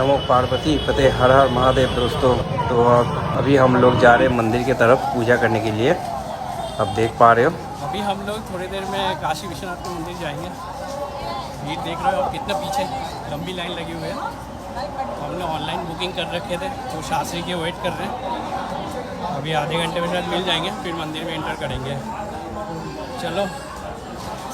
नमो पार्वती पते हर हर महादेव। दोस्तों तो अभी हम लोग जा रहे हैं मंदिर की तरफ पूजा करने के लिए। अब देख पा रहे हो अभी हम लोग थोड़ी देर में काशी विश्वनाथ के मंदिर जाएंगे। भीड़ देख रहे हो आप कितना पीछे लंबी लाइन लगी हुई है। हमने ऑनलाइन बुकिंग कर रखे थे तो शास्त्री के वेट कर रहे हैं। अभी आधे घंटे में शायद मिल जाएंगे, फिर मंदिर में एंटर करेंगे। चलो,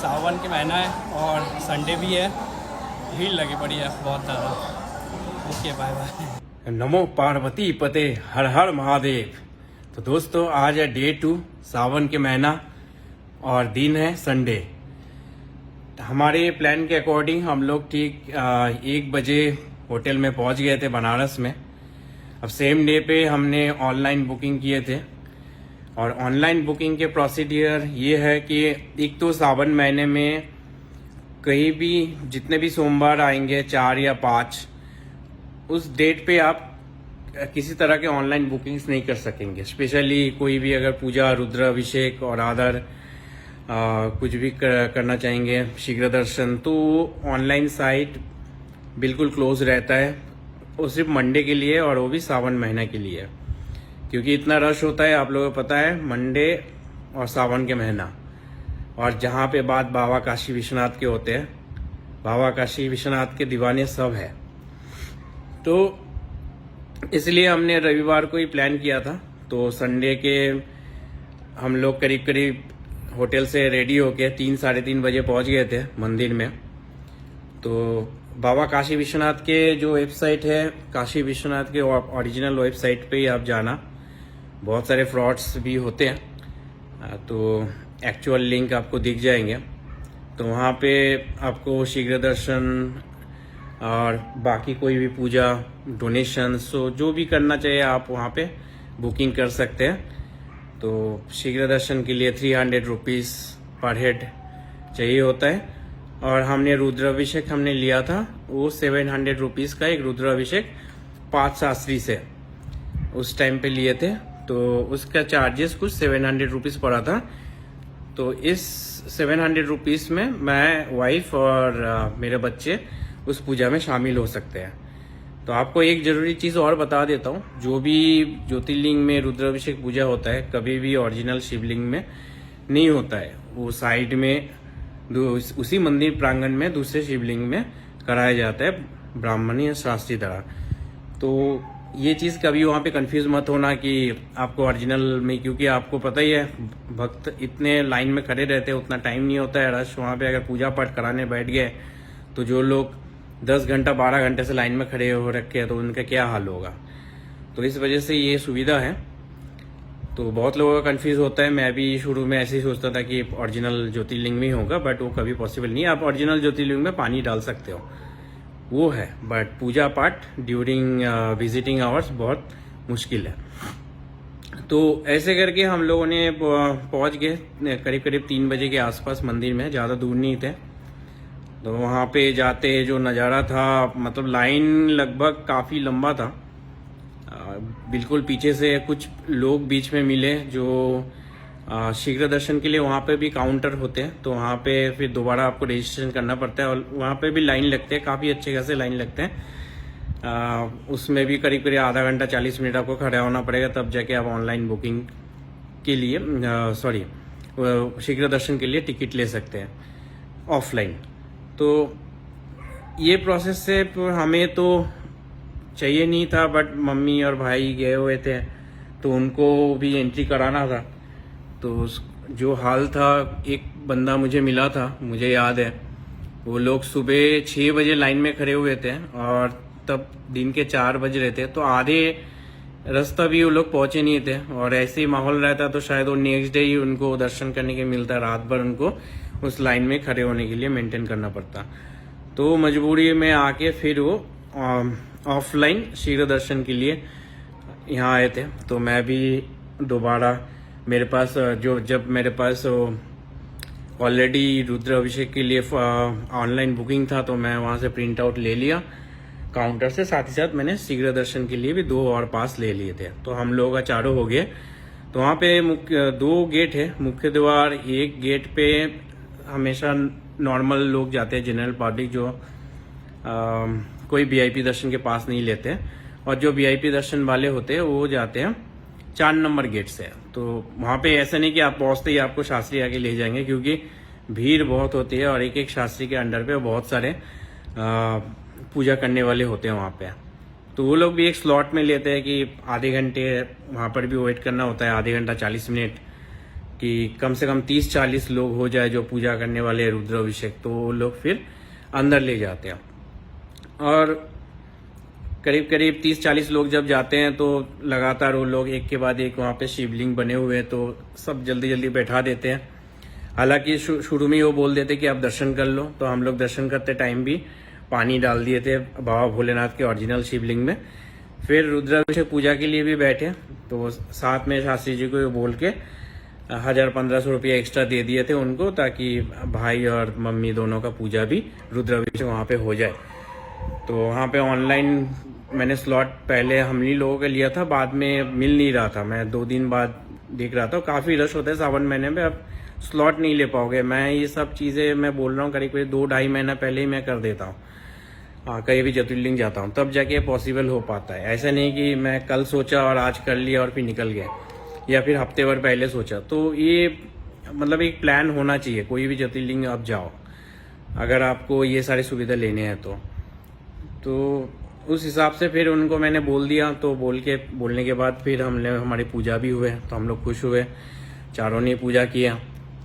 सावन के महीना है और संडे भी है, भीड़ लगी पड़ी है बहुत ज़्यादा। Okay, bye bye. नमो पार्वती पते हर हर महादेव। तो दोस्तों आज है डे 2 सावन के महीना और दिन है संडे। हमारे प्लान के अकॉर्डिंग हम लोग ठीक 1 बजे होटल में पहुंच गए थे बनारस में। अब सेम डे पे हमने ऑनलाइन बुकिंग किए थे और ऑनलाइन बुकिंग के प्रोसीडियर ये है कि एक तो सावन महीने में कहीं भी जितने भी सोमवार आएंगे 4 या 5, उस डेट पे आप किसी तरह के ऑनलाइन बुकिंग्स नहीं कर सकेंगे। स्पेशली कोई भी अगर पूजा, रुद्र अभिषेक और अदर कुछ भी करना चाहेंगे, शीघ्र दर्शन, तो ऑनलाइन साइट बिल्कुल क्लोज रहता है। वो सिर्फ मंडे के लिए और वो भी सावन महीना के लिए, क्योंकि इतना रश होता है, आप लोगों को पता है, मंडे और सावन के महीना। और जहाँ पे बात बाबा काशी विश्वनाथ के होते हैं, बाबा काशी विश्वनाथ के दीवाने सब है। तो इसलिए हमने रविवार को ही प्लान किया था। तो संडे के हम लोग करीब करीब होटल से रेडी होके 3 साढ़े 3 बजे पहुंच गए थे मंदिर में। तो बाबा काशी विश्वनाथ के जो वेबसाइट है, काशी विश्वनाथ के ओरिजिनल वेबसाइट पे ही आप जाना। बहुत सारे फ्रॉड्स भी होते हैं, तो एक्चुअल लिंक आपको दिख जाएंगे। तो वहाँ पे आपको शीघ्र दर्शन और बाकी कोई भी पूजा, डोनेशन, सो जो भी करना चाहिए आप वहाँ पे बुकिंग कर सकते हैं। तो शीघ्र दर्शन के लिए 300 रुपीज़ पर हेड चाहिए होता है। और हमने रुद्राभिषेक हमने लिया था, वो 700 रुपीज़ का एक रुद्राभिषेक 5 शास्त्री से उस टाइम पे लिए थे। तो उसका चार्जेस कुछ 700 रुपीज़ पड़ा था। तो इस 700 रुपीज़ में मैं, वाइफ और मेरे बच्चे उस पूजा में शामिल हो सकते हैं। तो आपको एक ज़रूरी चीज़ और बता देता हूँ, जो भी ज्योतिर्लिंग में रुद्राभिषेक पूजा होता है कभी भी ओरिजिनल शिवलिंग में नहीं होता है। वो साइड में उसी मंदिर प्रांगण में दूसरे शिवलिंग में कराया जाता है ब्राह्मणी शास्त्री द्वारा। तो ये चीज़ कभी वहाँ पे कंफ्यूज मत होना कि आपको ओरिजिनल में, क्योंकि आपको पता ही है भक्त इतने लाइन में खड़े रहते हैं, उतना टाइम नहीं होता है, रश वहाँ पे अगर पूजा पाठ कराने बैठ गए तो जो लोग 10 घंटा 12 घंटे से लाइन में खड़े हो रखे हैं तो उनका क्या हाल होगा। तो इस वजह से ये सुविधा है। तो बहुत लोगों का कंफ्यूज होता है। मैं भी शुरू में ऐसे ही सोचता था कि ओरिजिनल ज्योतिर्लिंग में ही होगा, बट वो कभी पॉसिबल नहीं है। आप ओरिजिनल ज्योतिर्लिंग में पानी डाल सकते हो, वो है, बट पूजा पाठ ड्यूरिंग विजिटिंग आवर्स बहुत मुश्किल है। तो ऐसे करके हम लोगों ने पहुंच गए करीब करीब 3 बजे के आसपास मंदिर में, ज़्यादा दूर नहीं थे। तो वहाँ पे जाते जो नज़ारा था, मतलब लाइन लगभग काफ़ी लंबा था। बिल्कुल पीछे से कुछ लोग बीच में मिले जो शीघ्र दर्शन के लिए वहाँ पे भी काउंटर होते हैं, तो वहाँ पे फिर दोबारा आपको रजिस्ट्रेशन करना पड़ता है और वहाँ पे भी लाइन लगते हैं, काफ़ी अच्छे खासे लाइन लगते हैं। उसमें भी करीब करीब आधा घंटा 40 मिनट आपको खड़ा होना पड़ेगा, तब जाके आप ऑनलाइन बुकिंग के लिए शीघ्र दर्शन के लिए टिकट ले सकते हैं ऑफलाइन। तो ये प्रोसेस से हमें तो चाहिए नहीं था, बट मम्मी और भाई गए हुए थे तो उनको भी एंट्री कराना था। तो जो हाल था, एक बंदा मुझे मिला था, मुझे याद है, वो लोग सुबह 6 बजे लाइन में खड़े हुए थे और तब दिन के 4 बज रहे थे। तो आधे रास्ता भी वो लोग पहुंचे नहीं थे और ऐसे ही माहौल रहता तो शायद वो नेक्स्ट डे ही उनको दर्शन करने के मिलता, रात भर उनको उस लाइन में खड़े होने के लिए मेंटेन करना पड़ता। तो मजबूरी में आके फिर वो ऑफलाइन शीघ्र दर्शन के लिए यहाँ आए थे। तो मैं भी दोबारा, मेरे पास जब मेरे पास ऑलरेडी रुद्र अभिषेक के लिए ऑनलाइन बुकिंग था, तो मैं वहाँ से प्रिंट आउट ले लिया काउंटर से। साथ ही साथ मैंने शीघ्र दर्शन के लिए भी 2 और पास ले लिए थे। तो हम लोगों का चारों हो गए। तो वहाँ पे 2 गेट है, मुख्य द्वार। एक गेट पे हमेशा नॉर्मल लोग जाते हैं, जनरल पब्लिक जो कोई वीआईपी दर्शन के पास नहीं लेते हैं, और जो वीआईपी दर्शन वाले होते हैं वो जाते हैं 4 नंबर गेट से। तो वहाँ पे ऐसा नहीं कि आप पहुँचते ही आपको शास्त्री आके ले जाएंगे, क्योंकि भीड़ बहुत होती है और एक एक शास्त्री के अंडर पे बहुत सारे पूजा करने वाले होते हैं वहाँ पे। तो वो लोग भी एक स्लॉट में लेते हैं कि आधे घंटे वहाँ पर भी वेट करना होता है, आधे घंटा 40 मिनट, कि कम से कम 30-40 लोग हो जाए जो पूजा करने वाले हैं रुद्राभिषेक, तो वो लोग फिर अंदर ले जाते हैं। और करीब करीब 30-40 लोग जब जाते हैं तो लगातार वो लोग एक के बाद एक वहाँ पे शिवलिंग बने हुए हैं, तो सब जल्दी जल्दी बैठा देते हैं। हालांकि शुरू में वो बोल देते कि आप दर्शन कर लो, तो हम लोग दर्शन करते टाइम भी पानी डाल दिए थे बाबा भोलेनाथ के ओरिजिनल शिवलिंग में। फिर रुद्राभिषेक पूजा के लिए भी बैठे, तो साथ में शास्त्री जी को बोल के 1000-1500 रुपये एक्स्ट्रा दे दिए थे उनको, ताकि भाई और मम्मी दोनों का पूजा भी रुद्राभिषेक वहाँ पे हो जाए। तो वहाँ पे ऑनलाइन मैंने स्लॉट पहले हम ही लोगों के लिया था, बाद में मिल नहीं रहा था। मैं 2 दिन बाद देख रहा था, काफ़ी रश होता है सावन महीने में, अब स्लॉट नहीं ले पाओगे। मैं ये सब चीज़ें मैं बोल रहा हूँ करीब करीब 2-2.5 महीना पहले ही मैं कर देता हूँ। कहीं भी ज्योतिर्लिंग जाता हूँ तब जाके पॉसिबल हो पाता है। ऐसा नहीं कि मैं कल सोचा और आज कर लिया और फिर निकल गया, या फिर हफ्ते भर पहले सोचा। तो ये मतलब एक प्लान होना चाहिए, कोई भी ज्योतिर्लिंग आप जाओ अगर आपको ये सारी सुविधा लेने हैं तो उस हिसाब से फिर उनको मैंने बोल दिया। तो बोलने के बाद फिर हमारी पूजा भी हुए, तो हम लोग खुश हुए, चारों ने पूजा किया।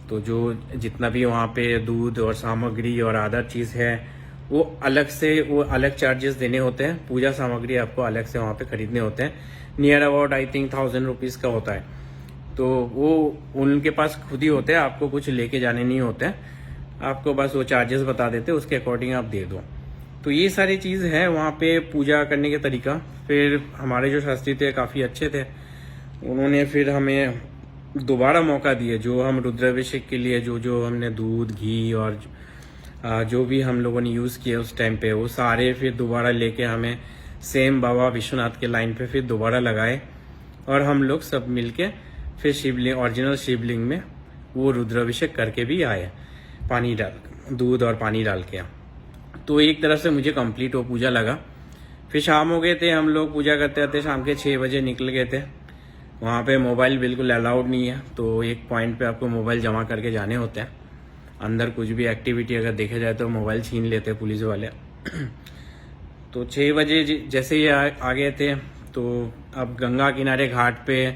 तो जो जितना भी वहाँ पे दूध और सामग्री और अदर चीज़ है वो अलग चार्जेस देने होते हैं। पूजा सामग्री आपको अलग से वहाँ पे खरीदने होते हैं, near about I think 1000 rupees का होता है। तो वो उनके पास खुद ही होते हैं, आपको कुछ लेके जाने नहीं होते हैं, आपको बस वो चार्जेस बता देते हैं, उसके अकॉर्डिंग आप दे दो। तो ये सारी चीज़ है वहाँ पे पूजा करने के तरीका। फिर हमारे जो शास्त्री थे काफ़ी अच्छे थे, उन्होंने फिर हमें दोबारा मौका दिया। जो हम रुद्राभिषेक के लिए जो हमने दूध घी और जो भी हम लोगों ने यूज़ किया उस टाइम पे, वो सारे फिर दोबारा लेके हमें सेम बाबा विश्वनाथ के लाइन पे फिर दोबारा लगाए, और हम लोग सब मिलके फिर शिवलिंग ओरिजिनल शिवलिंग में वो रुद्राभिषेक करके भी आए, पानी डाल दूध और पानी डाल के। तो एक तरह से मुझे कंप्लीट वो पूजा लगा। फिर शाम हो गए थे, हम लोग पूजा करते करते शाम के 6 बजे निकल गए थे। वहाँ पे मोबाइल बिल्कुल अलाउड नहीं है, तो एक पॉइंट पे आपको मोबाइल जमा करके जाने होते हैं। अंदर कुछ भी एक्टिविटी अगर देखा जाए तो मोबाइल छीन लेते हैं पुलिस वाले। तो 6 बजे जैसे ही आ गए थे, तो अब गंगा किनारे घाट पे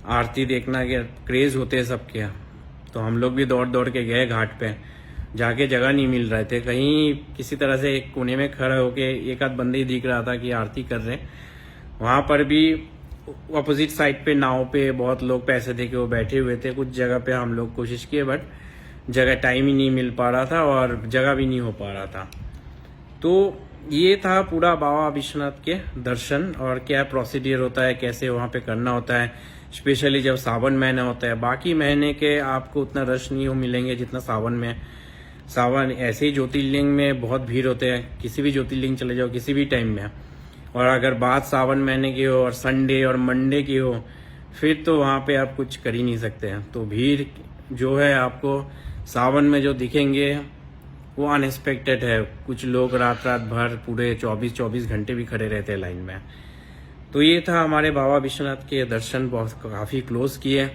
आरती देखना के क्रेज़ होते हैं सबके, तो हम लोग भी दौड़ के गए घाट पे। जाके जगह नहीं मिल रहे थे, कहीं किसी तरह से एक कोने में खड़ा होके एक आध बंदे ही दिख रहा था कि आरती कर रहे हैं। वहाँ पर भी अपोजिट साइड पे नाव पे बहुत लोग पैसे दे के वो बैठे हुए थे। कुछ जगह पे हम लोग कोशिश किए, बट जगह टाइम ही नहीं मिल पा रहा था और जगह भी नहीं हो पा रहा था। तो ये था पूरा बाबा विश्वनाथ के दर्शन, और क्या प्रोसीडियर होता है, कैसे वहाँ पे करना होता है, स्पेशली जब सावन महीना होता है। बाकी महीने के आपको उतना रश नहीं हो मिलेंगे जितना सावन में। सावन ऐसे ही ज्योतिर्लिंग में बहुत भीड़ होते हैं, किसी भी ज्योतिर्लिंग चले जाओ किसी भी टाइम में। और अगर बात सावन महीने की हो और संडे और मंडे की हो, फिर तो वहाँ पे आप कुछ कर ही नहीं सकते हैं। तो भीड़ जो है आपको सावन में जो दिखेंगे वो अनएक्सपेक्टेड है। कुछ लोग रात भर पूरे 24 घंटे भी खड़े रहते हैं लाइन में। तो ये था हमारे बाबा विश्वनाथ के दर्शन, बहुत काफ़ी क्लोज किए,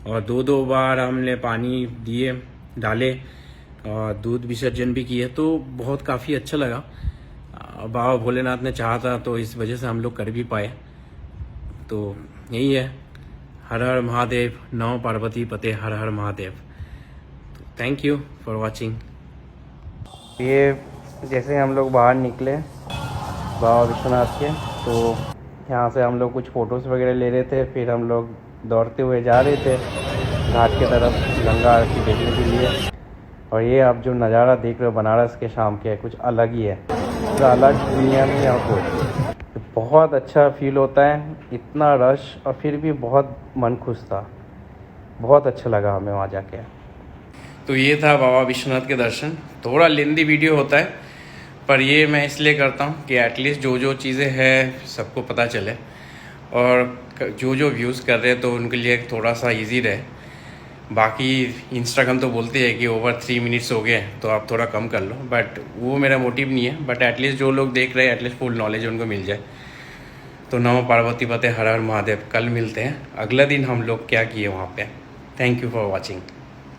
और 2 बार हमने पानी डाले और दूध विसर्जन भी किए, तो बहुत काफ़ी अच्छा लगा। बाबा भोलेनाथ ने चाहा था तो इस वजह से हम लोग कर भी पाए। तो यही है, हर हर महादेव, नौ पार्वती पते हर हर महादेव। तो थैंक यू फॉर वॉचिंग। ये जैसे हम लोग बाहर निकले बाबा विश्वनाथ के, तो यहाँ से हम लोग कुछ फ़ोटोज़ वगैरह ले रहे थे, फिर हम लोग दौड़ते हुए जा रहे थे घाट की तरफ गंगा आरती देखने के लिए। और ये आप जो नज़ारा देख रहे हो बनारस के शाम के, कुछ अलग ही है, पूरा अलग दुनिया में आपको बहुत अच्छा फील होता है। इतना रश और फिर भी बहुत मन खुश था, बहुत अच्छा लगा हमें वहाँ जाके। तो ये था बाबा विश्वनाथ के दर्शन। थोड़ा लेंदी वीडियो होता है, पर ये मैं इसलिए करता हूँ कि एटलीस्ट जो चीज़ें हैं सबको पता चले, और जो व्यूज़ कर रहे हैं तो उनके लिए थोड़ा सा इजी रहे। बाकी इंस्टाग्राम तो बोलते हैं कि ओवर 3 मिनट्स हो गए तो आप थोड़ा कम कर लो, बट वो मेरा मोटिव नहीं है। बट एटलीस्ट जो लोग देख रहे हैं एटलीस्ट फुल नॉलेज उनको मिल जाए। तो नमो पार्वती पते हर हर महादेव। कल मिलते हैं, अगला दिन हम लोग क्या किए वहाँ पे। Thank you for watching.